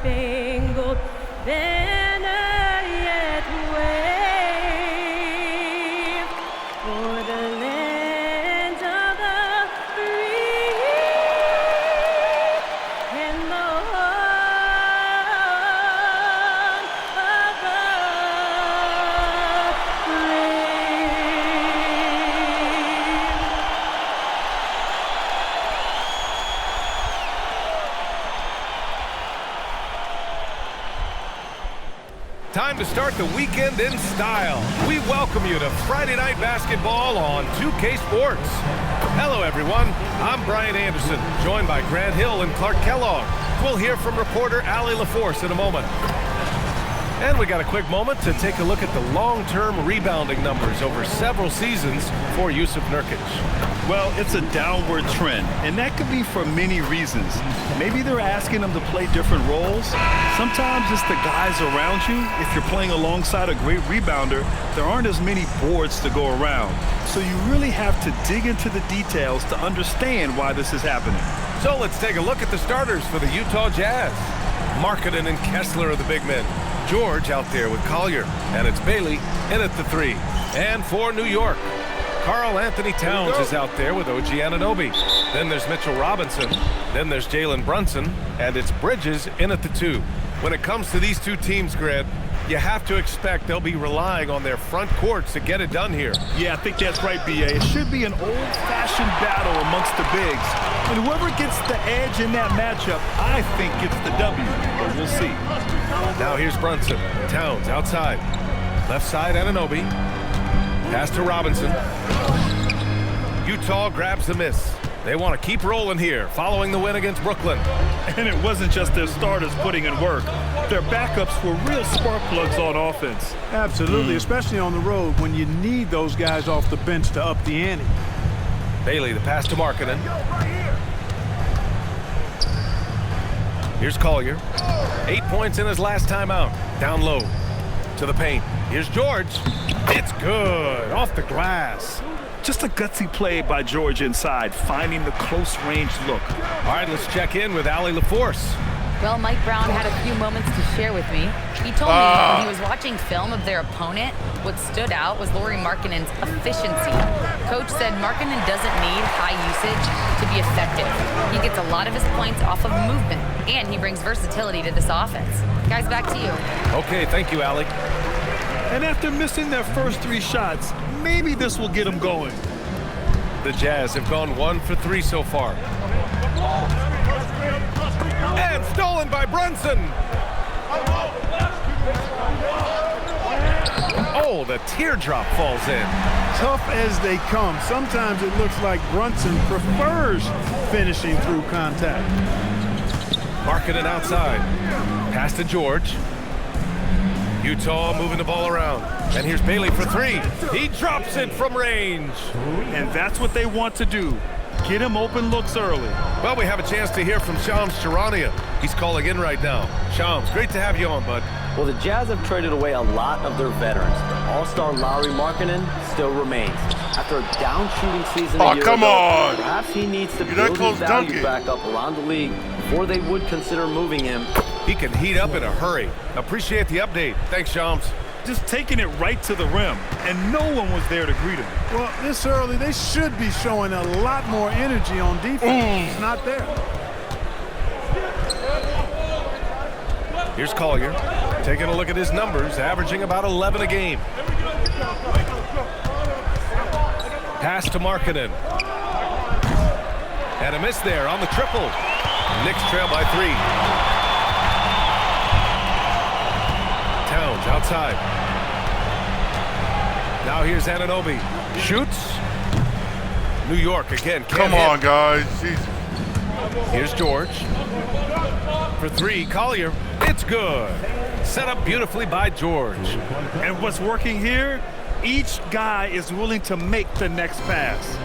star-spangled banner yet wave for the land of the free and the home of the Time to start the weekend in style. We welcome you to Friday Night Basketball on 2K Sports. Hello, everyone. I'm Brian Anderson, joined by Grant Hill and Clark Kellogg. We'll hear from reporter Allie LaForce in a moment. And we got a quick moment to take a look at the long-term rebounding numbers over several seasons for Yusuf Nurkic. Well, it's a downward trend, and that could be for many reasons. Maybe they're asking them to play different roles. Sometimes it's the guys around you. If you're playing alongside a great rebounder, there aren't as many boards to go around. So you really have to dig into the details to understand why this is happening. So let's take a look at the starters for the Utah Jazz. Markkanen and Kessler are the big men. George out there with Collier, and it's Bailey in at the 3. And for New York, Karl Anthony Towns is out there with OG Anunoby. Then there's Mitchell Robinson. Then there's Jalen Brunson, and it's Bridges in at the 2. When it comes to these two teams, Grant, you have to expect they'll be relying on their front courts to get it done here. Yeah, I think that's right, B.A. It should be an old-fashioned battle amongst the bigs. And whoever gets the edge in that matchup, I think gets the W. But we'll see. Now here's Brunson. Towns outside. Left side, Anunoby. Pass to Robinson. Utah grabs the miss. They want to keep rolling here, following the win against Brooklyn. And it wasn't just their starters putting in work. Their backups were real spark plugs on offense. Absolutely, especially on the road when you need those guys off the bench to up the ante. Bailey, the pass to Markkanen. Here's Collier. 8 points in his last time out. Down low to the paint. Here's George. It's good. Off the glass. Just a gutsy play by George inside, finding the close-range look. All right, let's check in with Allie LaForce. Well, Mike Brown had a few moments to share with me. He told me when he was watching film of their opponent, what stood out was Lauri Markkanen's efficiency. Coach said Markkanen doesn't need high usage to be effective. He gets a lot of his points off of movement, and he brings versatility to this offense. Guys, back to you. Okay, thank you, Allie. And after missing their first 3 shots, maybe this will get them going. The Jazz have gone 1 for 3 so far. And stolen by Brunson. Oh, the teardrop falls in. Tough as they come, sometimes it looks like Brunson prefers finishing through contact. Markkanen outside. Pass to George. Utah moving the ball around. And here's Bailey for 3. He drops it from range. And that's what they want to do. Get him open looks early. Well, we have a chance to hear from Shams Charania. He's calling in right now. Shams, great to have you on, bud. Well, the Jazz have traded away a lot of their veterans. All-star Lauri Markkanen still remains. After a down shooting season a year ago, perhaps he needs to build his value back up around the league before they would consider moving him. He can heat up in a hurry. Appreciate the update. Thanks, Shams. Just taking it right to the rim, and no one was there to greet him. Well, this early, they should be showing a lot more energy on defense. It's not there. Here's Collier. Taking a look at his numbers, averaging about 11 a game. Pass to Markkanen. And a miss there on the triple. Knicks trail by 3. Towns outside. Now here's Anunoby. Shoots. New York again. Come on, guys. Jesus. Here's George. For 3, Collier. It's good. Set up beautifully by George. And what's working here? Each guy is willing to make the next pass.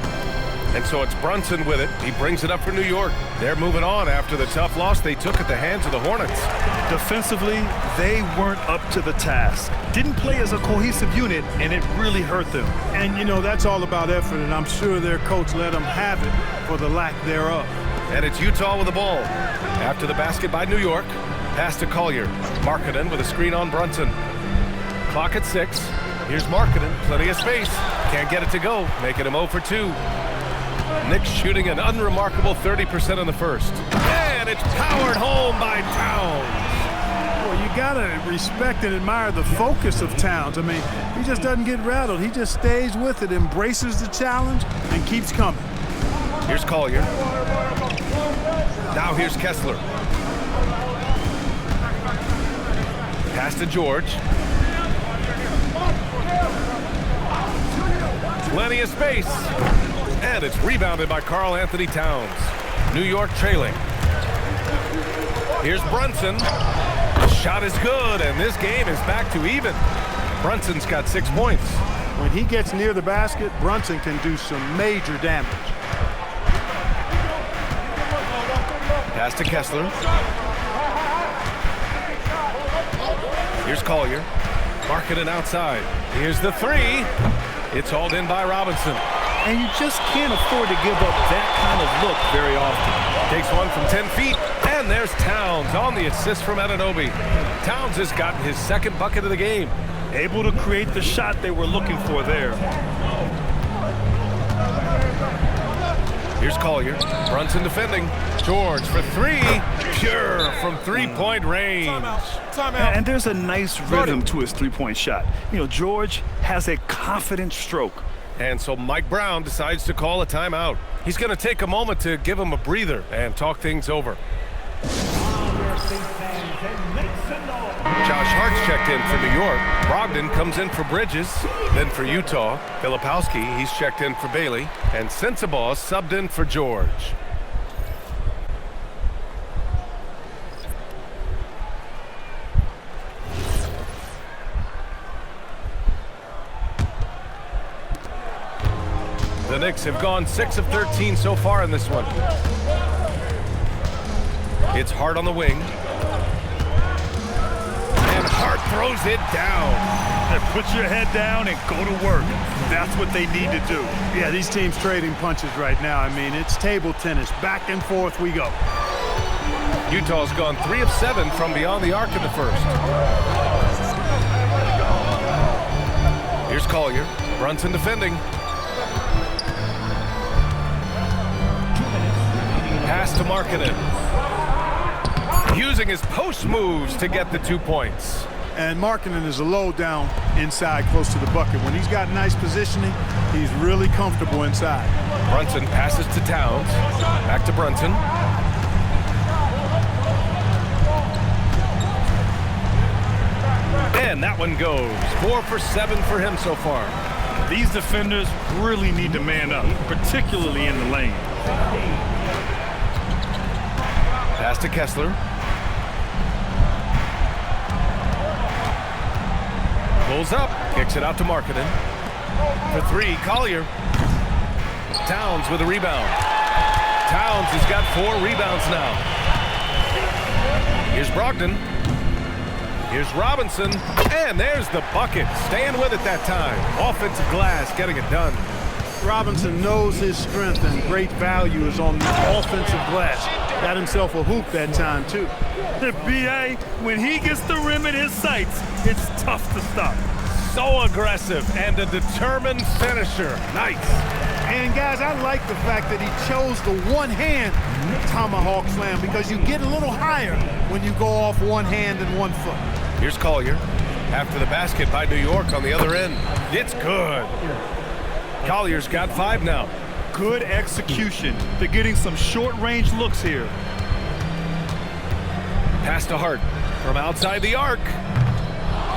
And so it's Brunson with it. He brings it up for New York. They're moving on after the tough loss they took at the hands of the Hornets. Defensively, they weren't up to the task. Didn't play as a cohesive unit, and it really hurt them. And, you know, that's all about effort, and I'm sure their coach let them have it for the lack thereof. And it's Utah with the ball. After the basket by New York, Pass to Collier. Markkanen with a screen on Brunson. Clock at 6. Here's Markkanen. Plenty of space. Can't get it to go. Making him 0 for 2. Knicks shooting an unremarkable 30% in the first. And it's powered home by Towns. Well, you got to respect and admire the focus of Towns. I mean, he just doesn't get rattled. He just stays with it, embraces the challenge, and keeps coming. Here's Collier. Now here's Kessler. Pass to George. Plenty of space. And it's rebounded by Karl Anthony Towns. New York trailing. Here's Brunson. The shot is good, and this game is back to even. Brunson's got 6 points. When he gets near the basket, Brunson can do some major damage. Pass to Kessler. Here's Collier. Markkanen outside. Here's the 3. It's hauled in by Robinson. And you just can't afford to give up that kind of look very often. Takes one from 10 feet, and there's Towns on the assist from Anunoby. Towns has gotten his second bucket of the game. Able to create the shot they were looking for there. Here's Collier. Brunson defending. George for 3. Pure from three-point range. And there's a nice rhythm to his three-point shot. You know, George has a confident stroke. And so Mike Brown decides to call a timeout. He's going to take a moment to give him a breather and talk things over. Josh Hart's checked in for New York. Brogdon comes in for Bridges. Then for Utah, Filipowski, he's checked in for Bailey. And Sensabaugh subbed in for George. The Knicks have gone 6 of 13 so far in this one. It's Hart on the wing. And Hart throws it down. And put your head down and go to work. That's what they need to do. Yeah, these teams trading punches right now. I mean, it's table tennis. Back and forth we go. Utah's gone 3 of 7 from beyond the arc in the first. Here's Collier. Brunson defending. Pass to Markkanen. Using his post moves to get the 2 points. And Markkanen is a low down inside close to the bucket. When he's got nice positioning, he's really comfortable inside. Brunson passes to Towns. Back to Brunson. And that one goes. 4 for 7 for him so far. These defenders really need to man up, particularly in the lane. Pass to Kessler. Pulls up, kicks it out to Markkanen. For 3, Collier. Towns with a rebound. Towns has got 4 rebounds now. Here's Brogdon. Here's Robinson. And there's the bucket. Staying with it that time. Offensive glass, getting it done. Robinson knows his strength and great value is on the offensive glass. Got himself a hoop that time, too. The B.A., when he gets the rim in his sights, it's tough to stop. So aggressive and a determined finisher. Nice. And, guys, I like the fact that he chose the one-hand tomahawk slam because you get a little higher when you go off one hand and 1 foot. Here's Collier. After the basket by New York on the other end. It's good. Collier's got 5 now. Good execution. They're getting some short-range looks here. Pass to Hart from outside the arc.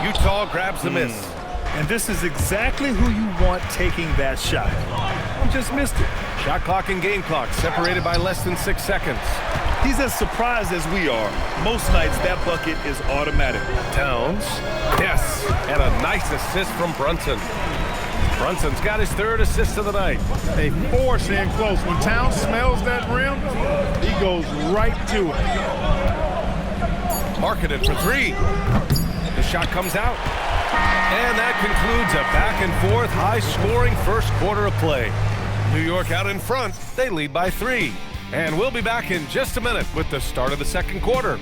Utah grabs the miss. And this is exactly who you want taking that shot. He just missed it. Shot clock and game clock separated by less than 6 seconds. He's as surprised as we are. Most nights that bucket is automatic. Towns. Yes. And a nice assist from Brunson. Brunson's got his 3rd assist of the night. They force in close. When Towns smells that rim, he goes right to it. Markkanen for 3. The shot comes out. And that concludes a back-and-forth, high-scoring first quarter of play. New York out in front. They lead by 3. And we'll be back in just a minute with the start of the second quarter.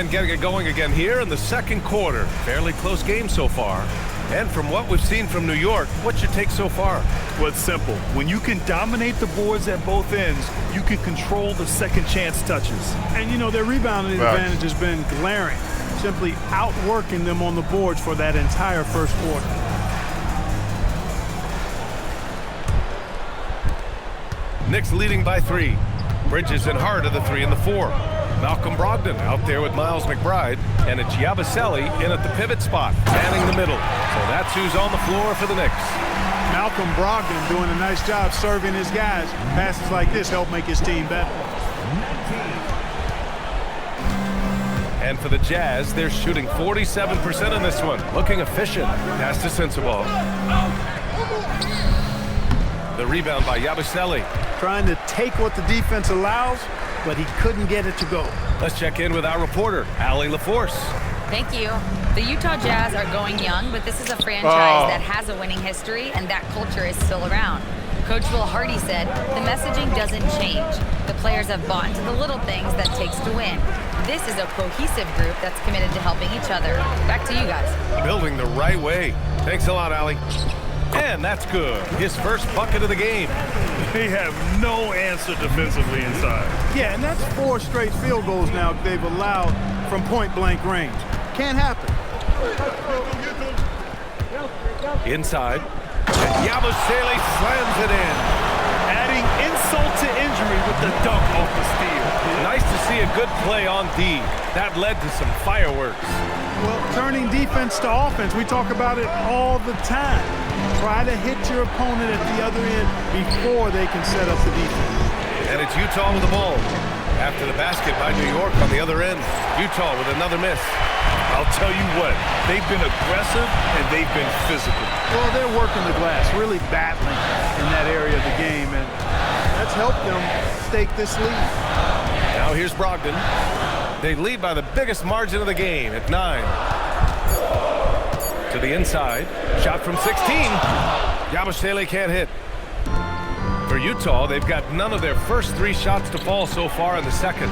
And getting it going again here in the second quarter. Fairly close game so far. And from what we've seen from New York, what's your take so far? Well, it's simple. When you can dominate the boards at both ends, you can control the second chance touches. And, you know, their rebounding advantage has been glaring, simply outworking them on the boards for that entire first quarter. Knicks leading by 3. Bridges in hard of the 3 and the 4. Malcolm Brogdon out there with Miles McBride, and it's Yabusele in at the pivot spot, manning the middle. So that's who's on the floor for the Knicks. Malcolm Brogdon doing a nice job serving his guys. Passes like this help make his team better. And for the Jazz, they're shooting 47% in this one. Looking efficient. Pass to Sensabaugh. The rebound by Yabusele. Trying to take what the defense allows, but he couldn't get it to go. Let's check in with our reporter, Allie LaForce. Thank you. The Utah Jazz are going young, but this is a franchise that has a winning history, and that culture is still around. Coach Will Hardy said, the messaging doesn't change. The players have bought into the little things that takes to win. This is a cohesive group that's committed to helping each other. Back to you guys. Building the right way. Thanks a lot, Allie. And that's good. His first bucket of the game. They have no answer defensively inside. Yeah, and that's 4 straight field goals now they've allowed from point-blank range. Can't happen. Inside. And Yabusele slams it in. Adding insult to injury with the dunk off the steal. Nice to see a good play on D. That led to some fireworks. Well, turning defense to offense, we talk about it all the time. Try to hit your opponent at the other end before they can set up the defense. And it's Utah with the ball. After the basket by New York on the other end. Utah with another miss. I'll tell you what, they've been aggressive and they've been physical. Well, they're working the glass, really battling in that area of the game, and that's helped them stake this lead. Now here's Brogdon. They lead by the biggest margin of the game at 9. To the inside. Shot from 16. Yabusele can't hit. For Utah, they've got none of their first 3 shots to fall so far in the second.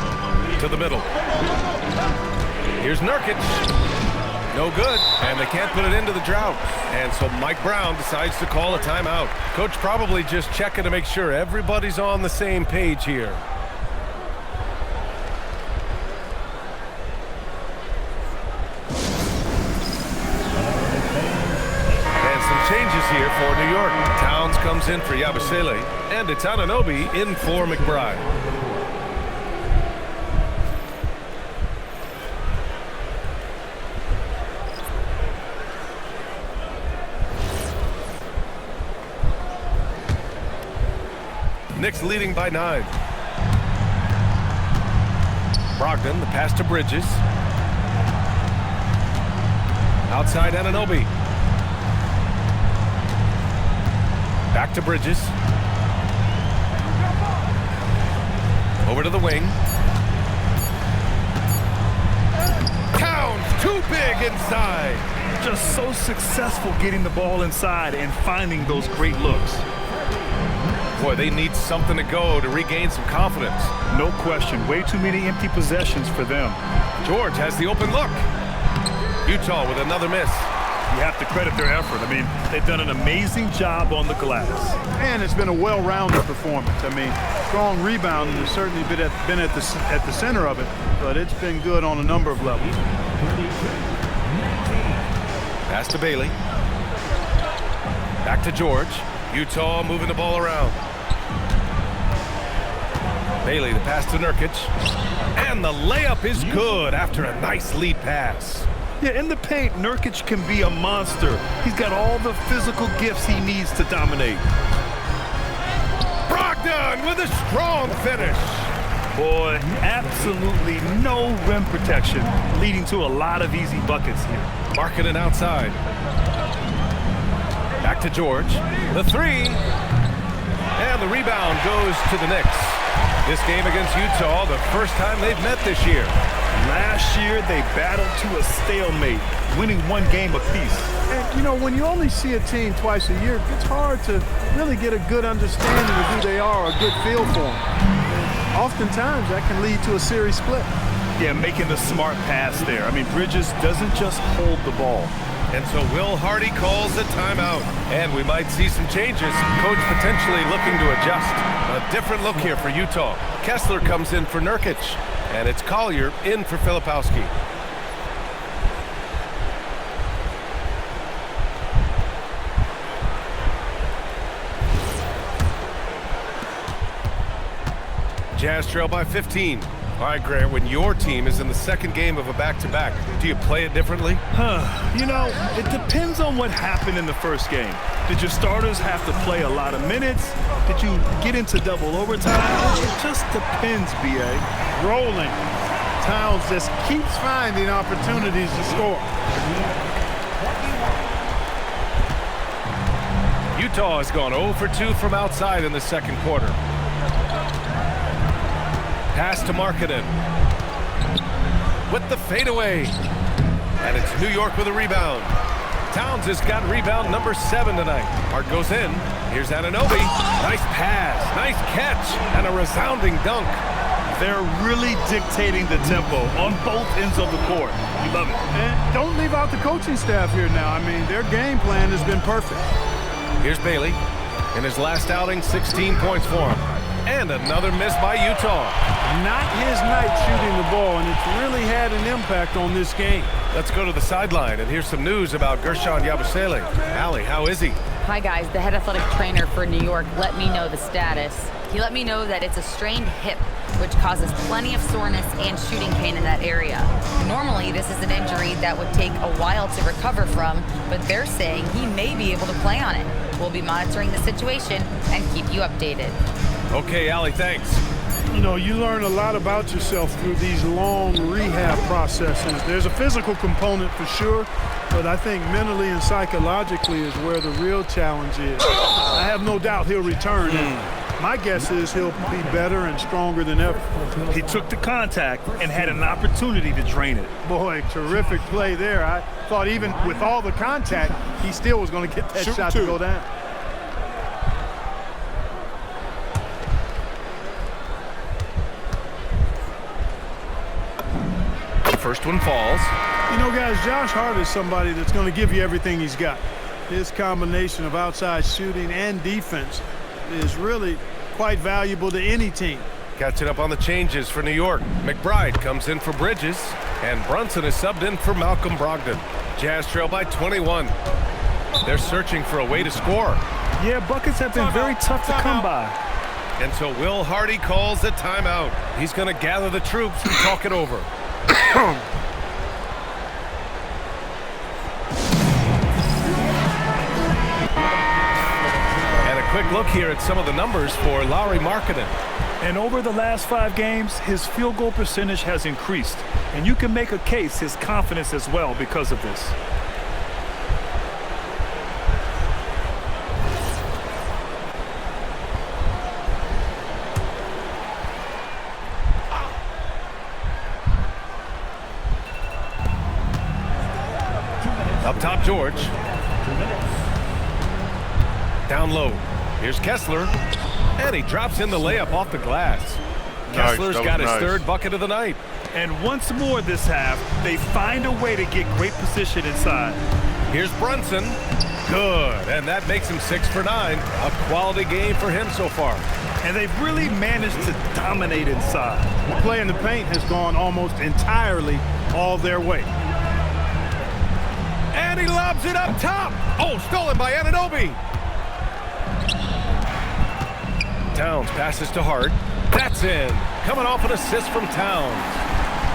To the middle. Here's Nurkic. No good, and they can't put it into the drought. And so Mike Brown decides to call a timeout. Coach probably just checking to make sure everybody's on the same page here. And some changes here for New York. Towns comes in for Yabusele, and it's Anunoby in for McBride. Knicks leading by 9. Brogdon, the pass to Bridges. Outside Anunoby. Back to Bridges. Over to the wing. Towns, too big inside. Just so successful getting the ball inside and finding those great looks. Boy, they need something to go to regain some confidence. No question. Way too many empty possessions for them. George has the open look. Utah with another miss. You have to credit their effort. I mean, they've done an amazing job on the glass. And it's been a well-rounded performance. I mean, strong rebounding has certainly been at the center of it, but it's been good on a number of levels. Pass to Bailey. Back to George. Utah moving the ball around. Bailey, the pass to Nurkic. And the layup is good after a nice lead pass. Yeah, in the paint, Nurkic can be a monster. He's got all the physical gifts he needs to dominate. Brogdon with a strong finish. Boy, absolutely no rim protection, leading to a lot of easy buckets here. Markkanen outside. Back to George. The 3. And the rebound goes to the Knicks. This game against Utah, the first time they've met this year. Last year, they battled to a stalemate, winning 1 game apiece. And, you know, when you only see a team twice a year, it's hard to really get a good understanding of who they are, or a good feel for them. And oftentimes, that can lead to a series split. Yeah, making the smart pass there. I mean, Bridges doesn't just hold the ball. And so Will Hardy calls a timeout. And we might see some changes. Coach potentially looking to adjust. A different look here for Utah. Kessler comes in for Nurkic. And it's Collier in for Filipowski. Jazz trail by 15. All right, Grant, when your team is in the second game of a back-to-back, do you play it differently? You know, it depends on what happened in the first game. Did your starters have to play a lot of minutes? Did you get into double overtime? It just depends, B.A. Rolling. Towns just keeps finding opportunities to score. Utah has gone 0 for 2 from outside in the second quarter. Pass to Markkanen. With the fadeaway. And it's New York with a rebound. Towns has got rebound number 7 tonight. Hart goes in. Here's Anunoby. Nice pass, nice catch, and a resounding dunk. They're really dictating the tempo on both ends of the court. You love it. And don't leave out the coaching staff here now. I mean, their game plan has been perfect. Here's Bailey. In his last outing, 16 points for him. And another miss by Utah. Not his night shooting the ball, and it's really had an impact on this game. Let's go to the sideline and hear some news about Gershon Yabusele. Allie, how is he? Hi, guys. The head athletic trainer for New York let me know the status. He let me know that it's a strained hip, which causes plenty of soreness and shooting pain in that area. Normally, this is an injury that would take a while to recover from, but they're saying he may be able to play on it. We'll be monitoring the situation and keep you updated. Okay, Allie, thanks. You know, you learn a lot about yourself through these long rehab processes. There's a physical component for sure, but I think mentally and psychologically is where the real challenge is. I have no doubt he'll return. My guess is he'll be better and stronger than ever. He took the contact and had an opportunity to drain it. Boy, terrific play there. I thought even with all the contact, he still was going to get that shot to go down. First one falls. You know, guys, Josh Hart is somebody that's going to give you everything he's got. His combination of outside shooting and defense is really quite valuable to any team. Catching up on the changes for New York. McBride comes in for Bridges, and Brunson is subbed in for Malcolm Brogdon. Jazz trail by 21. They're searching for a way to score. Yeah, buckets have been very tough to come by. And so Will Hardy calls a timeout. He's going to gather the troops and talk it over. And a quick look here at some of the numbers for Lauri Markkanen. And over the last 5 games, his field goal percentage has increased. And you can make a case his confidence as well because of this. Up top, George. Down low. Here's Kessler. And he drops in the layup off the glass. Kessler's got his third bucket of the night. And once more this half, they find a way to get great position inside. Here's Brunson. Good. And that makes him 6 for 9. A quality game for him so far. And they've really managed to dominate inside. Play in the paint has gone almost entirely all their way. And he lobs it up top. Oh, stolen by Anunoby. Towns passes to Hart. That's in. Coming off an assist from Towns.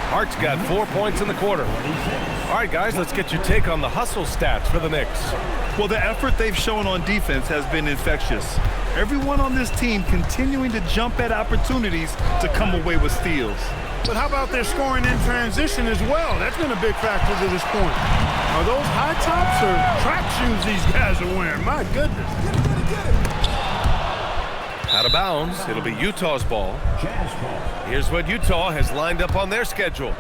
Hart's got 4 points in the quarter. All right, guys, let's get your take on the hustle stats for the Knicks. Well, the effort they've shown on defense has been infectious. Everyone on this team continuing to jump at opportunities to come away with steals. But how about their scoring in transition as well? That's been a big factor to this point. Are those high tops or track shoes these guys are wearing? My goodness. Out of bounds, it'll be Utah's ball. Here's what Utah has lined up on their schedule.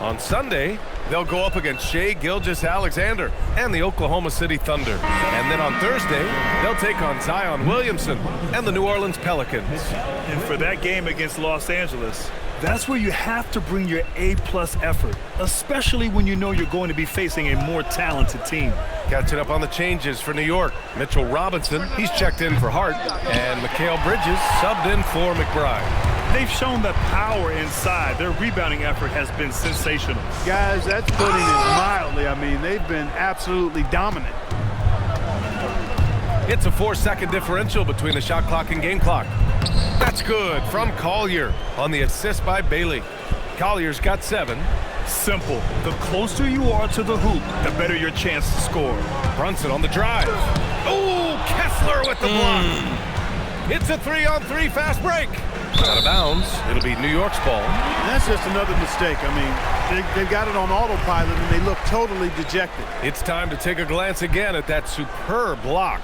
On Sunday, they'll go up against Shai Gilgeous-Alexander and the Oklahoma City Thunder. And then on Thursday, they'll take on Zion Williamson and the New Orleans Pelicans. And for that game against Los Angeles, That's where you have to bring your A-plus effort, especially when you know you're going to be facing a more talented team. Catching up on the changes for New York. Mitchell Robinson, he's checked in for Hart, and Mikal Bridges subbed in for McBride. They've shown that power inside. Their rebounding effort has been sensational. Guys, that's putting it mildly. I mean, they've been absolutely dominant. It's a 4-second differential between the shot clock and game clock. That's good from Collier on the assist by Bailey. Collier's got 7. Simple. The closer you are to the hoop, the better your chance to score. Brunson on the drive. Oh, Kessler with the block. It's a 3-on-3 fast break. Out of bounds. It'll be New York's ball. And that's just another mistake. I mean, they've got it on autopilot, and they look totally dejected. It's time to take a glance again at that superb block.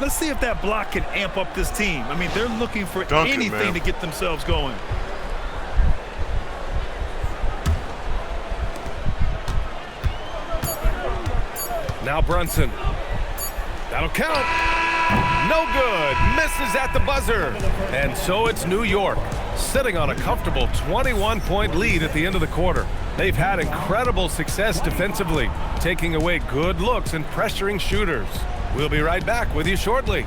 Let's see if that block can amp up this team. I mean, they're looking for anything to get themselves going. Now Brunson. That'll count. No good. Misses at the buzzer. And so it's New York, sitting on a comfortable 21-point lead at the end of the quarter. They've had incredible success defensively, taking away good looks and pressuring shooters. We'll be right back with you shortly.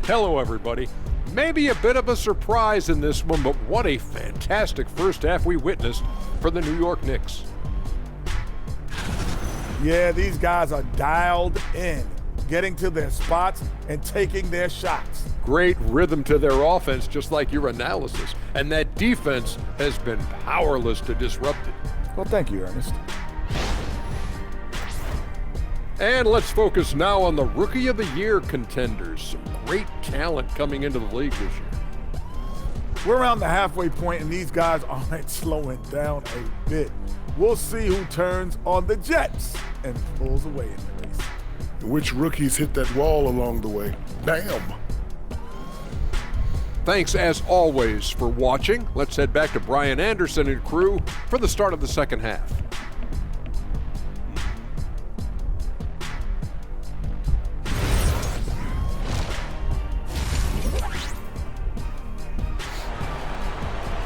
Hello, everybody. Maybe a bit of a surprise in this one, but what a fantastic first half we witnessed for the New York Knicks. Yeah, these guys are dialed in, getting to their spots and taking their shots. Great rhythm to their offense, just like your analysis. And that defense has been powerless to disrupt it. Well, thank you, Ernest. And let's focus now on the Rookie of the Year contenders. Some great talent coming into the league this year. We're around the halfway point, and these guys aren't slowing down a bit. We'll see who turns on the Jets and pulls away in the race. Which rookies hit that wall along the way? Damn. Thanks, as always, for watching. Let's head back to Brian Anderson and crew for the start of the second half.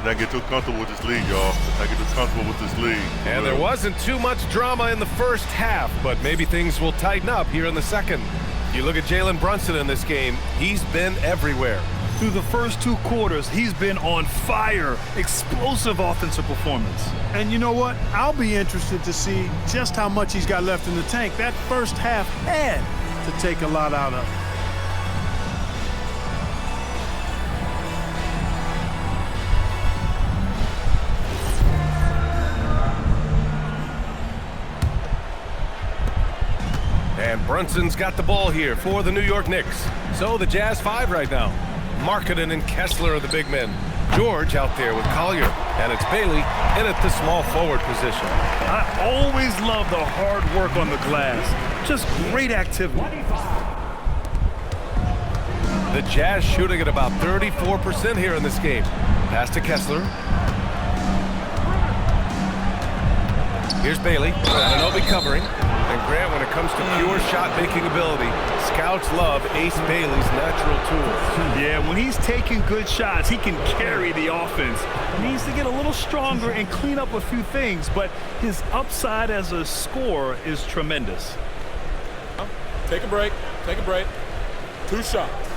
I get too comfortable with this league, y'all. I get too comfortable with this league. And there wasn't too much drama in the first half, but maybe things will tighten up here in the second. You look at Jalen Brunson in this game, he's been everywhere. Through the first 2 quarters, he's been on fire. Explosive offensive performance. And you know what? I'll be interested to see just how much he's got left in the tank. That first half had to take a lot out of. And Brunson's got the ball here for the New York Knicks. So the Jazz 5 right now. Markkanen and Kessler are the big men. George out there with Collier. And it's Bailey in at the small forward position. I always love the hard work on the glass. Just great activity. The Jazz shooting at about 34% here in this game. Pass to Kessler. Here's Bailey. Anunoby covering. And Grant, when it comes to pure shot-making ability, scouts love Ace Bailey's natural tools. Yeah, when he's taking good shots, he can carry the offense. He needs to get a little stronger and clean up a few things, but his upside as a scorer is tremendous. Take a break. Take a break. 2 shots.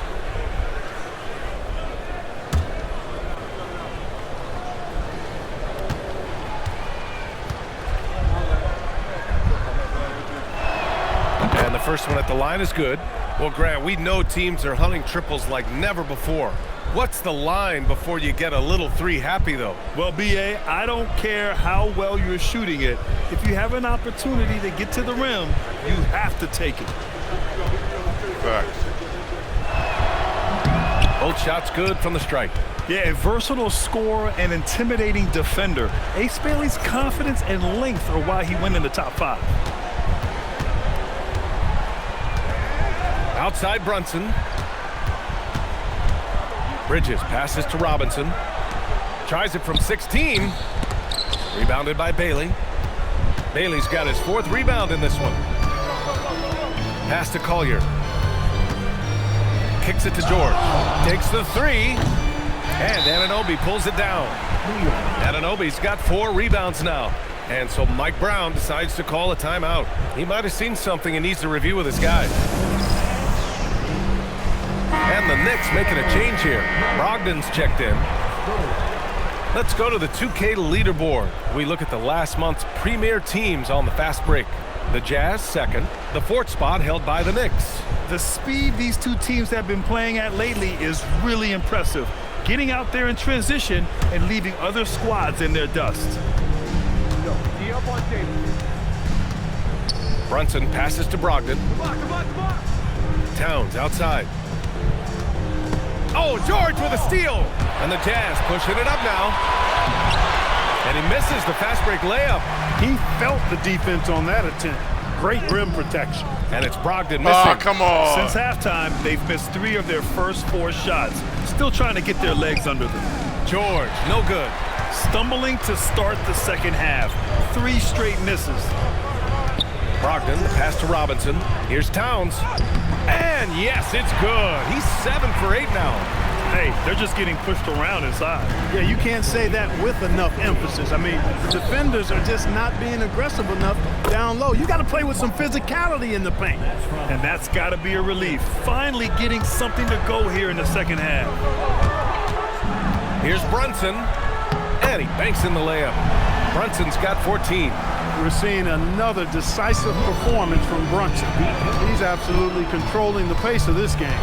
And the first one at the line is good. Well, Grant, we know teams are hunting triples like never before. What's the line before you get a little 3 happy, though? Well, B.A., I don't care how well you're shooting it. If you have an opportunity to get to the rim, you have to take it. Facts. Both shots good from the strike. Yeah, a versatile scorer and intimidating defender. Ace Bailey's confidence and length are why he went in the top 5. Outside Brunson. Bridges passes to Robinson. Tries it from 16. Rebounded by Bailey. Bailey's got his 4th rebound in this one. Pass to Collier. Kicks it to George. Takes the 3. And Anunoby pulls it down. Anunoby's got 4 rebounds now. And so Mike Brown decides to call a timeout. He might have seen something and needs to review with his guys. And the Knicks making a change here. Brogdon's checked in. Let's go to the 2K leaderboard. We look at the last month's premier teams on the fast break. The Jazz second, the 4th spot held by the Knicks. The speed these two teams have been playing at lately is really impressive. Getting out there in transition and leaving other squads in their dust. Brunson passes to Brogdon. Towns outside. Oh, George with a steal. And the Jazz pushing it up now. And he misses the fast break layup. He felt the defense on that attempt. Great rim protection. And it's Brogdon missing. Come on. Since halftime, they've missed 3 of their first 4 shots. Still trying to get their legs under them. George, no good. Stumbling to start the second half. 3 straight misses. Brogdon, the pass to Robinson. Here's Towns. And yes, it's good. He's 7 for 8 now. Hey, they're just getting pushed around inside. Yeah, you can't say that with enough emphasis. I mean, the defenders are just not being aggressive enough down low. You got to play with some physicality in the paint. And that's got to be a relief. Finally getting something to go here in the second half. Here's Brunson. And he banks in the layup. Brunson's got 14. We're seeing another decisive performance from Brunson. He's absolutely controlling the pace of this game.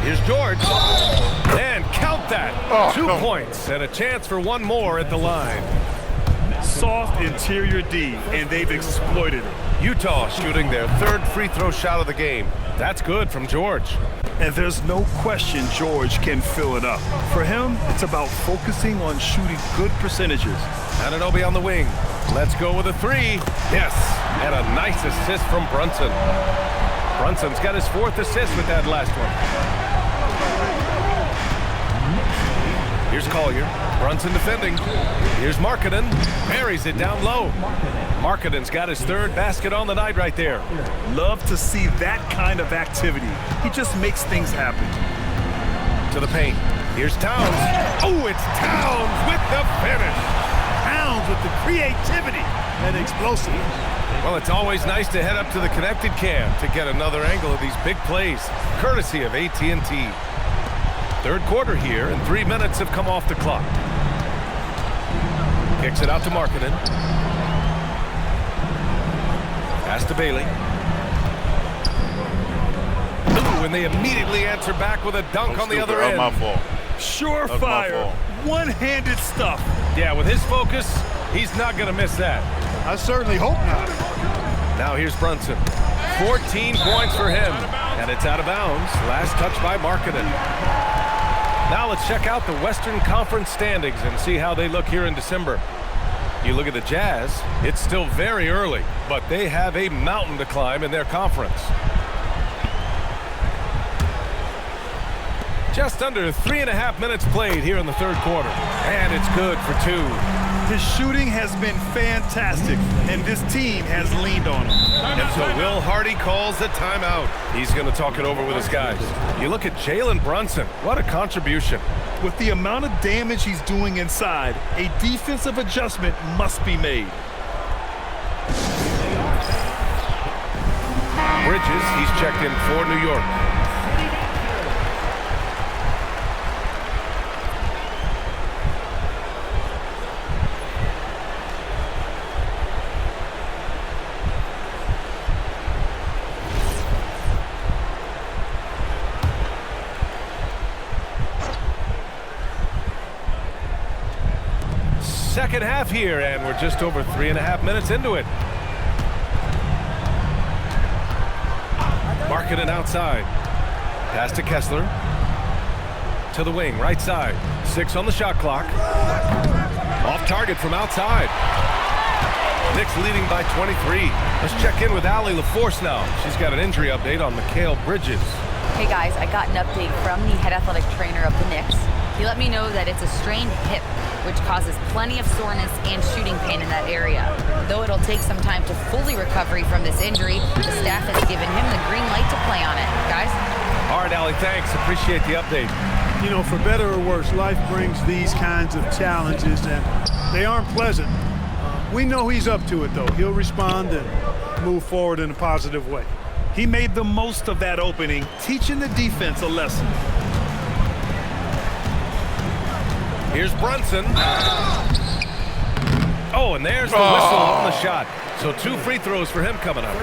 Here's George. And count that. 2 points and a chance for 1 more at the line. Soft interior D, and they've exploited it. Utah shooting their 3rd free throw shot of the game. That's good from George. And there's no question George can fill it up. For him, it's about focusing on shooting good percentages. Anunoby on the wing. Let's go with a 3. Yes, and a nice assist from Brunson. Brunson's got his 4th assist with that last one. Here's Collier. Brunson defending. Here's Markkanen. Buries it down low. Markkanen's got his 3rd basket on the night right there. Love to see that kind of activity. He just makes things happen. To the paint. Here's Towns. Oh, it's Towns with the finish. Towns with the creativity and explosive. Well, it's always nice to head up to the connected cam to get another angle of these big plays, courtesy of AT&T. 3rd quarter here, and 3 minutes have come off the clock. Kicks it out to Markkanen. Pass to Bailey. Ooh, and they immediately answer back with a dunk on the other end. My fault. Surefire, one-handed stuff. Yeah, with his focus, he's not going to miss that. I certainly hope not. Now here's Brunson. 14 points for him, and it's out of bounds. Last touch by Markkanen. Now let's check out the Western Conference standings and see how they look here in December. You look at the Jazz, it's still very early, but they have a mountain to climb in their conference. Just under 3.5 minutes played here in the 3rd quarter, and it's good for 2. His shooting has been fantastic, and this team has leaned on him. And so Will Hardy calls the timeout. He's going to talk it over with his guys. You look at Jalen Brunson. What a contribution. With the amount of damage he's doing inside, a defensive adjustment must be made. Bridges, he's checked in for New York. Second half here, and we're just over 3.5 minutes into it. Markkanen outside. Pass to Kessler. To the wing, right side. 6 on the shot clock. Off target from outside. Knicks leading by 23. Let's check in with Allie LaForce now. She's got an injury update on Mikal Bridges. Hey guys, I got an update from the head athletic trainer of the Knicks. He let me know that it's a strained hip, which causes plenty of soreness and shooting pain in that area. Though it'll take some time to fully recover from this injury, the staff has given him the green light to play on it. Guys? All right, Allie, thanks. Appreciate the update. You know, for better or worse, life brings these kinds of challenges, and they aren't pleasant. We know he's up to it, though. He'll respond and move forward in a positive way. He made the most of that opening, teaching the defense a lesson. Here's Brunson. Oh, and there's the whistle on the shot. So 2 free throws for him coming up.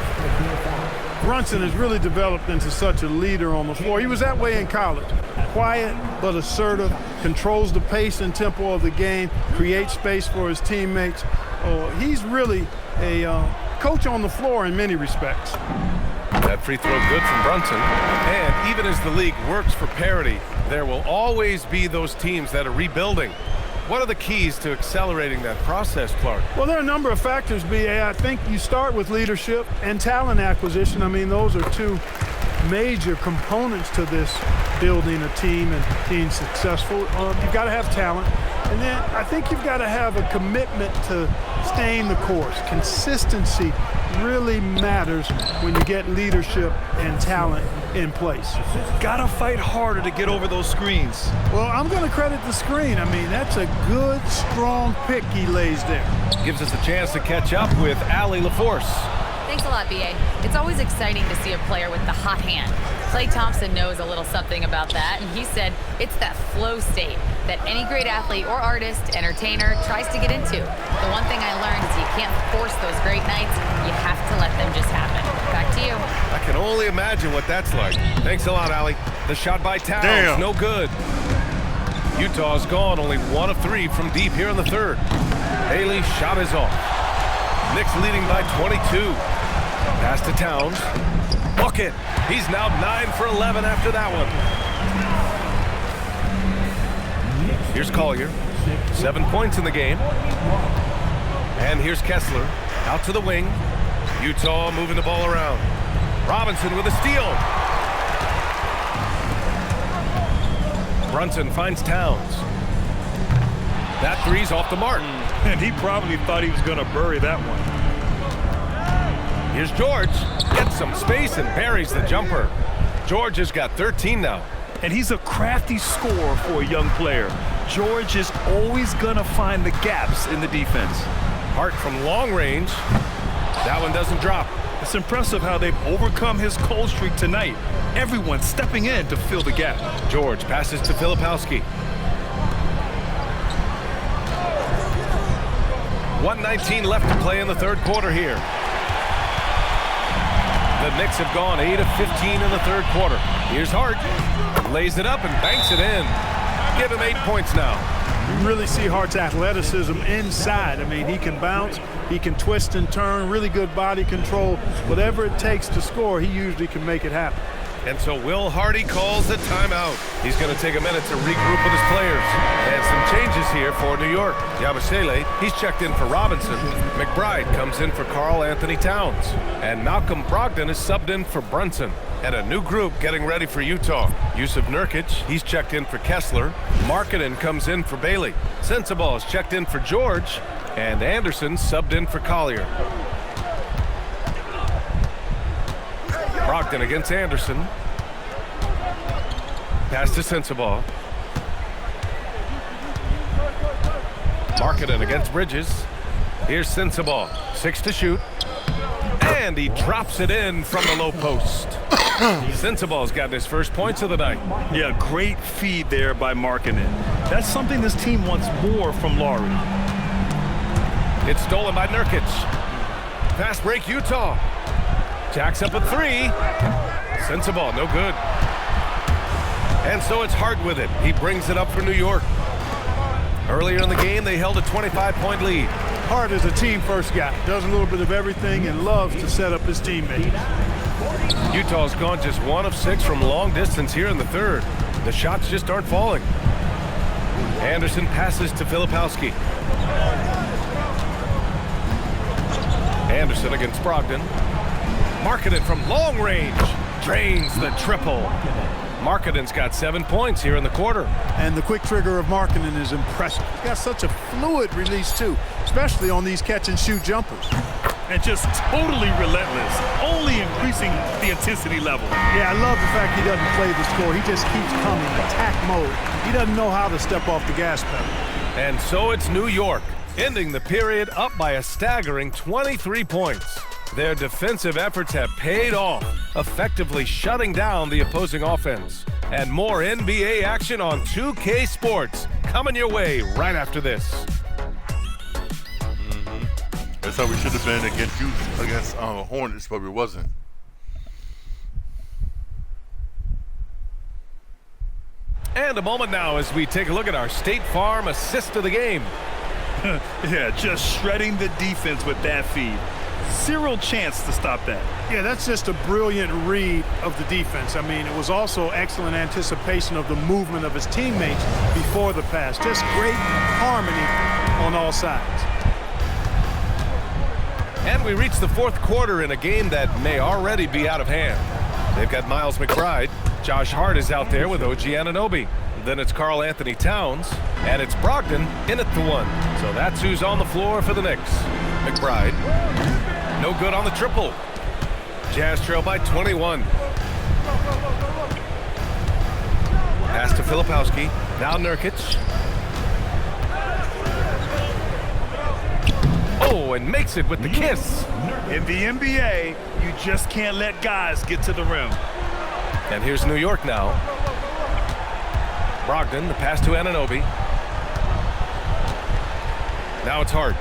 Brunson has really developed into such a leader on the floor. He was that way in college. Quiet but assertive, controls the pace and tempo of the game, creates space for his teammates. He's really a coach on the floor in many respects. That free throw good from Brunson. And even as the league works for parity, there will always be those teams that are rebuilding. What are the keys to accelerating that process, Clark? Well, there are a number of factors, B.A. I think you start with leadership and talent acquisition. I mean, those are 2 major components to this building a team and being successful. You've got to have talent. And then I think you've got to have a commitment to staying the course. Consistency really matters when you get leadership and talent in place. Gotta fight harder to get over those screens. Well, I'm going to credit the screen. I mean, that's a good, strong pick he lays there. Gives us a chance to catch up with Allie LaForce. Thanks a lot, B.A. It's always exciting to see a player with the hot hand. Klay Thompson knows a little something about that, and he said it's that flow state that any great athlete or artist, entertainer, tries to get into. The one thing I learned is you can't force those great nights. You have to let them just happen. Back to you. I can only imagine what that's like. Thanks a lot, Allie. The shot by Towns, no good. Utah's gone only 1 of 3 from deep here in the 3rd. Bailey's shot is off. Knicks leading by 22. Pass to Towns. Bucket. He's now 9 for 11 after that one. Here's Collier. 7 points in the game. And here's Kessler. Out to the wing. Utah moving the ball around. Robinson with a steal. Brunson finds Towns. That three's off the mark. And he probably thought he was going to bury that one. Here's George. Gets some space and buries the jumper. George has got 13 now. And he's a crafty scorer for a young player. George is always going to find the gaps in the defense. Hart from long range. That one doesn't drop. It's impressive how they've overcome his cold streak tonight. Everyone stepping in to fill the gap. George passes to Filipowski. 1:19 left to play in the 3rd quarter here. The Knicks have gone 8 of 15 in the 3rd quarter. Here's Hart. Lays it up and banks it in. Give him 8 points now. You really see Hart's athleticism inside. I mean, he can bounce, he can twist and turn, really good body control. Whatever it takes to score, he usually can make it happen. And so Will Hardy calls the timeout. He's going to take a minute to regroup with his players. And some changes here for New York. Yabusele, he's checked in for Robinson. McBride comes in for Karl Anthony Towns. And Malcolm Brogdon is subbed in for Brunson. And a new group getting ready for Utah. Yusuf Nurkic, he's checked in for Kessler. Markkanen comes in for Bailey. Sensabaugh is checked in for George. And Anderson subbed in for Collier. Brogdon against Anderson. Pass to Sensabaugh. Markkanen against Bridges. Here's Sensabaugh. 6 to shoot. And he drops it in from the low post. Sensabaugh's gotten his first points of the night. Yeah, great feed there by Markkanen. That's something this team wants more from Lowry. It's stolen by Nurkic. Fast break Utah. Jacks up a 3. Sensabaugh, no good. And so it's Hart with it. He brings it up for New York. Earlier in the game, they held a 25-point lead. Hart is a team-first guy. Does a little bit of everything and loves to set up his teammates. Utah's gone just 1 of 6 from long distance here in the 3rd. The shots just aren't falling. Anderson passes to Filipowski. Anderson against Brogdon. Markkanen from long range. Drains the triple. Markkanen's got 7 points here in the quarter. And the quick trigger of Markkanen is impressive. He's got such a fluid release, too, especially on these catch-and-shoot jumpers. And just totally relentless, only increasing the intensity level. Yeah, I love the fact he doesn't play the score. He just keeps coming, attack mode. He doesn't know how to step off the gas pedal. And so it's New York, ending the period up by a staggering 23 points. Their defensive efforts have paid off, effectively shutting down the opposing offense. And more NBA action on 2K Sports coming your way right after this. That's how we should have been against Hornets, but we wasn't. And a moment now as we take a look at our State Farm assist of the game. Yeah, just shredding the defense with that feed. Zero chance to stop that. Yeah, that's just a brilliant read of the defense. I mean, it was also excellent anticipation of the movement of his teammates before the pass. Just great harmony on all sides. And we reach the fourth quarter in a game that may already be out of hand. They've got Miles McBride. Josh Hart is out there with OG Anunoby. Then it's Karl Anthony Towns, and it's Brogdon in at the 1. So that's who's on the floor for the Knicks. McBride, no good on the triple. Jazz trail by 21. Pass to Filipowski. Now Nurkic. Oh, and makes it with the kiss. In the NBA, you just can't let guys get to the rim. And here's New York now. Brogdon, the pass to Anunoby. Now it's Hart.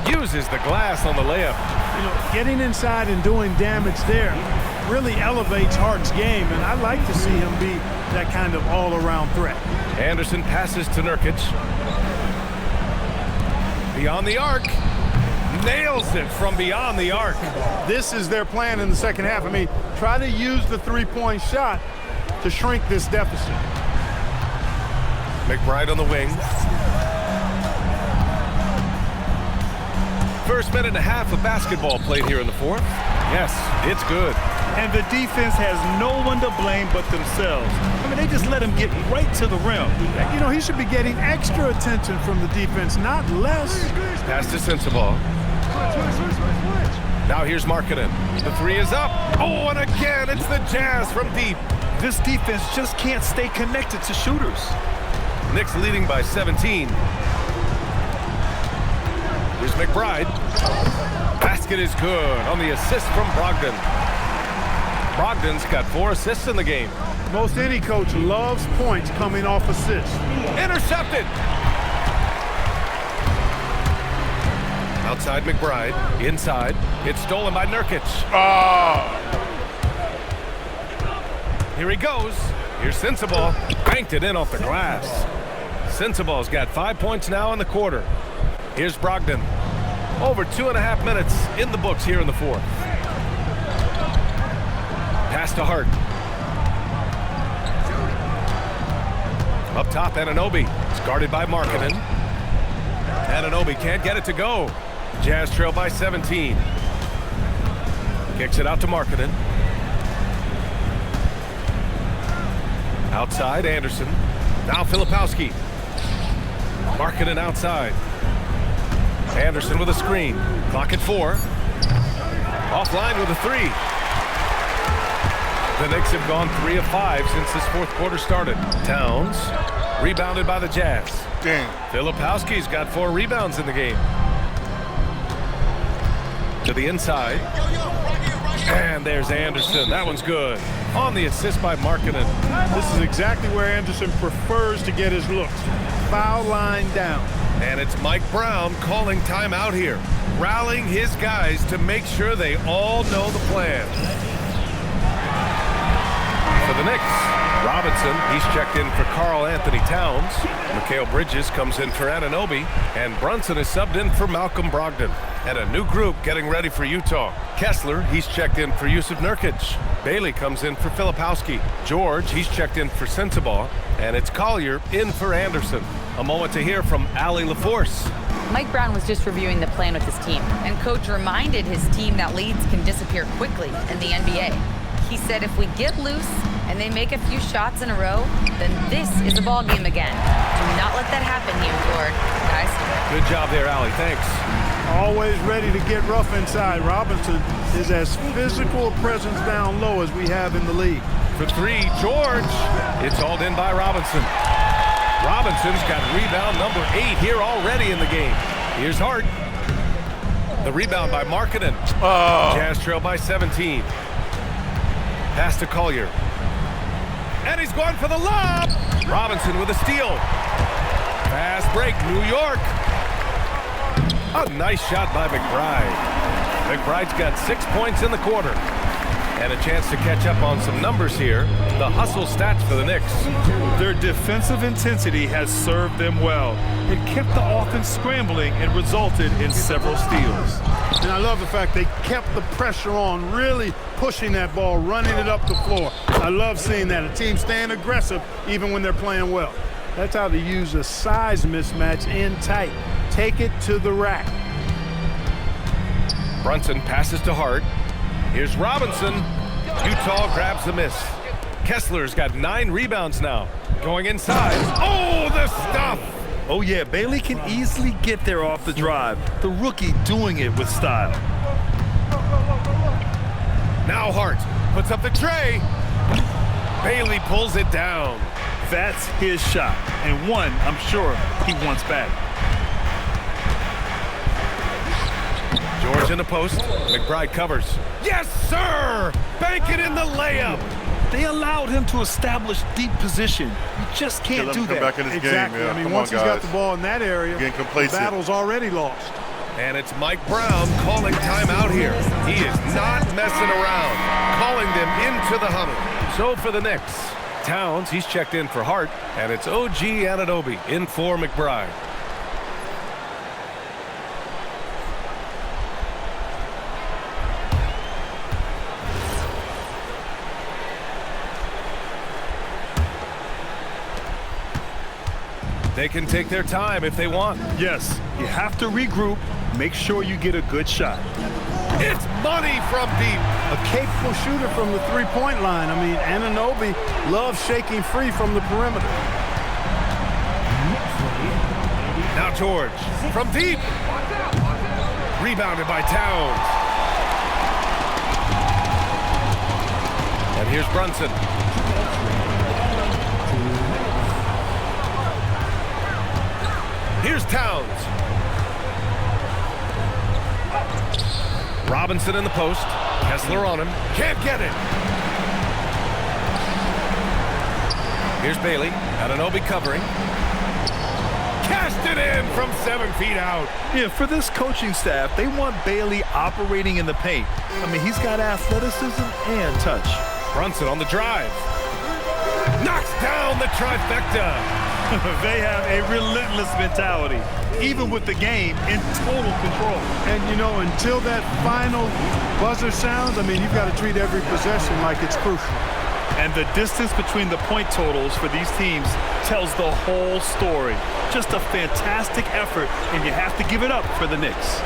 Uses the glass on the layup. You know, getting inside and doing damage there really elevates Hart's game, and I like to see him be that kind of all-around threat. Anderson passes to Nurkic. Beyond the arc. Nails it from beyond the arc. This is their plan in the second half. I mean, try to use the three-point shot to shrink this deficit. McBride on the wing. First minute and a half of basketball played here in the fourth. Yes, it's good. And the defense has no one to blame but themselves. I mean, they just let him get right to the rim. You know, he should be getting extra attention from the defense, not less. Pass to Sensabaugh. Now here's Markkanen. The 3 is up. Oh, and again, it's the Jazz from deep. This defense just can't stay connected to shooters. Knicks leading by 17. Here's McBride. Basket is good on the assist from Brogdon. Brogdon's got 4 assists in the game. Most any coach loves points coming off assists. Intercepted. Outside McBride. Inside. It's stolen by Nurkic. Here he goes. Here's Sensabaugh. Banked it in off the glass. Sensabaugh's got 5 points now in the quarter. Here's Brogdon. Over 2.5 minutes in the books here in the fourth. Pass to Hart. Up top, Anunoby. It's guarded by Markkanen. Anunoby can't get it to go. Jazz trail by 17. Kicks it out to Markkanen. Outside, Anderson. Now Filipowski. Markkanen outside. Anderson with a screen. Clock at 4. Offline with a 3. The Knicks have gone 3 of 5 since this fourth quarter started. Towns, rebounded by the Jazz. Damn. Filipowski's got 4 rebounds in the game. To the inside. And there's Anderson. That one's good. On the assist by Markkanen. This is exactly where Anderson prefers to get his looks. Foul line down. And it's Mike Brown calling timeout here, rallying his guys to make sure they all know the plan. For the Knicks, Robinson, he's checked in for Karl Anthony Towns. Mikal Bridges comes in for Anunoby, and Brunson is subbed in for Malcolm Brogdon. And a new group getting ready for Utah. Kessler, he's checked in for Yusuf Nurkic. Bailey comes in for Filipowski. George, he's checked in for Sensabaugh. And it's Collier in for Anderson. A moment to hear from Allie LaForce. Mike Brown was just reviewing the plan with his team, and coach reminded his team that leads can disappear quickly in the NBA. He said if we get loose and they make a few shots in a row, then this is a ball game again. Do not let that happen here, Lord. Guys. Good job there, Allie. Thanks. Always ready to get rough inside. Robinson is as physical a presence down low as we have in the league. For three, George. It's hauled in by Robinson. Robinson's got rebound number 8 here already in the game. Here's Hart. The rebound by Markkanen. Jazz trail by 17. Pass to Collier. And he's going for the lob. Robinson with a steal. Fast break, New York. A nice shot by McBride. McBride's got 6 points in the quarter. And a chance to catch up on some numbers here. The hustle stats for the Knicks. Their defensive intensity has served them well. It kept the offense scrambling and resulted in several steals. And I love the fact they kept the pressure on, really pushing that ball, running it up the floor. I love seeing that. A team staying aggressive even when they're playing well. That's how to use a size mismatch in tight. Take it to the rack. Brunson passes to Hart. Here's Robinson. Utah grabs the miss. Kessler's got 9 rebounds now. Going inside. Oh, the stuff! Oh yeah, Bailey can easily get there off the drive. The rookie doing it with style. Now Hart puts up the tray. Bailey pulls it down. That's his shot, and one I'm sure he wants back. George in the post. McBride covers. Yes, sir! Bank it in the layup. They allowed him to establish deep position. You just can't do come that. back in this Exactly. game. Yeah, I mean, come once on, he's got guys. the ball in that area, Getting the complacent. battle's already lost. And it's Mike Brown calling timeout here. He is not messing around. Calling them into the huddle. So for the Knicks, Towns, he's checked in for Hart. And it's OG Anunoby in for McBride. They can take their time if they want. Yes, you have to regroup. Make sure you get a good shot. It's money from deep. A capable shooter from the three-point line. I mean, Anunoby loves shaking free from the perimeter. Now George from deep. Rebounded by Towns. And here's Brunson. Here's Towns. Robinson in the post. Kessler on him. Can't get it. Here's Bailey. Anunoby covering. Cast it in from 7 feet out. Yeah, for this coaching staff, they want Bailey operating in the paint. I mean, he's got athleticism and touch. Brunson on the drive. Knocks down the trifecta. They have a relentless mentality, even with the game in total control. And, you know, until that final buzzer sounds, I mean, you've got to treat every possession like it's crucial. And the distance between the point totals for these teams tells the whole story. Just a fantastic effort, and you have to give it up for the Knicks.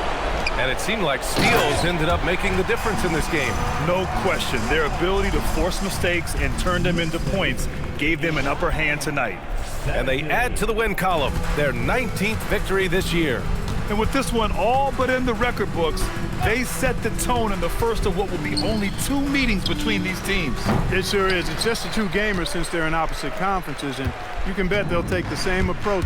And it seemed like steals ended up making the difference in this game. No question. Their ability to force mistakes and turn them into points gave them an upper hand tonight. And they add to the win column, their 19th victory this year. And with this one all but in the record books, they set the tone in the first of what will be only 2 meetings between these teams. It sure is. It's just a 2-gamer since they're in opposite conferences, and you can bet they'll take the same approach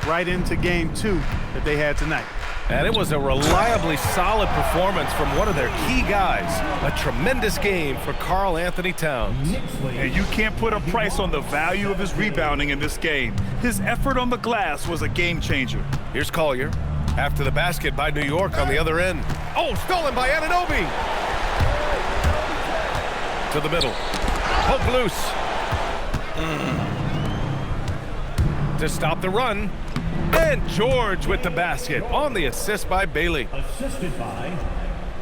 right into game 2 that they had tonight. And it was a reliably solid performance from one of their key guys. A tremendous game for Karl Anthony Towns. And you can't put a price on the value of his rebounding in this game. His effort on the glass was a game changer. Here's Collier. After the basket by New York on the other end. Oh, stolen by Anunoby. To the middle. Hook loose. To stop the run. And George with the basket on the assist by Bailey. Assisted by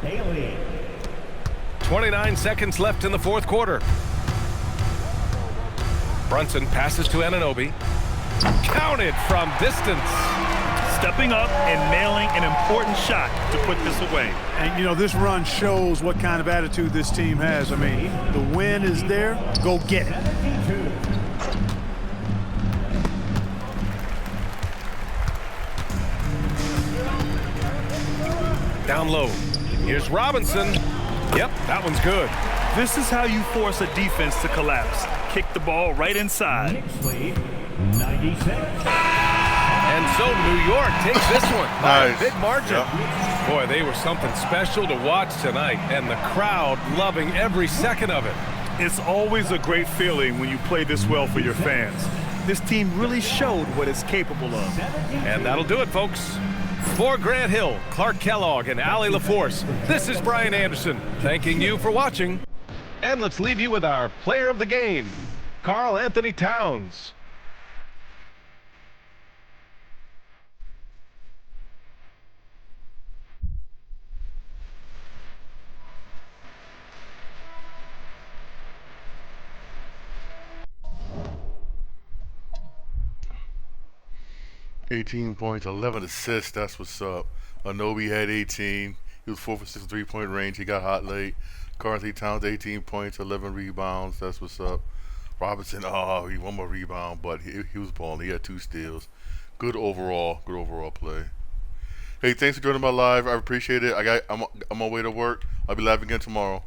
Bailey. 29 seconds left in the fourth quarter. Brunson passes to Anunoby. Counted from distance. stepping up and nailing an important shot to put this away. And, you know, this run shows what kind of attitude this team has. I mean, the win is there. Go get it. Down low. Here's Robinson. Yep, that one's good. This is how you force a defense to collapse. Kick the ball right inside. Knicks lead 96. And so New York takes this one by Nice. a big margin. Yep. Boy, they were something special to watch tonight, and the crowd loving every second of it. It's always a great feeling when you play this well for your fans. This team really showed what it's capable of. And that'll do it, folks. For Grant Hill, Clark Kellogg, and Allie LaForce, this is Brian Anderson, thanking you for watching. And let's leave you with our player of the game, Karl Anthony Towns. £18 points, 11 assists. That's what's up. Anobi had 18. He was 4 for 6 3-point range. He got hot late. Karl Anthony Towns, 18 points, 11 rebounds. That's what's up. Robinson, he one more rebound, but he was balling. He had 2 steals. Good overall play. Hey, thanks for joining my live. I appreciate it. I'm on my way to work. I'll be live again tomorrow.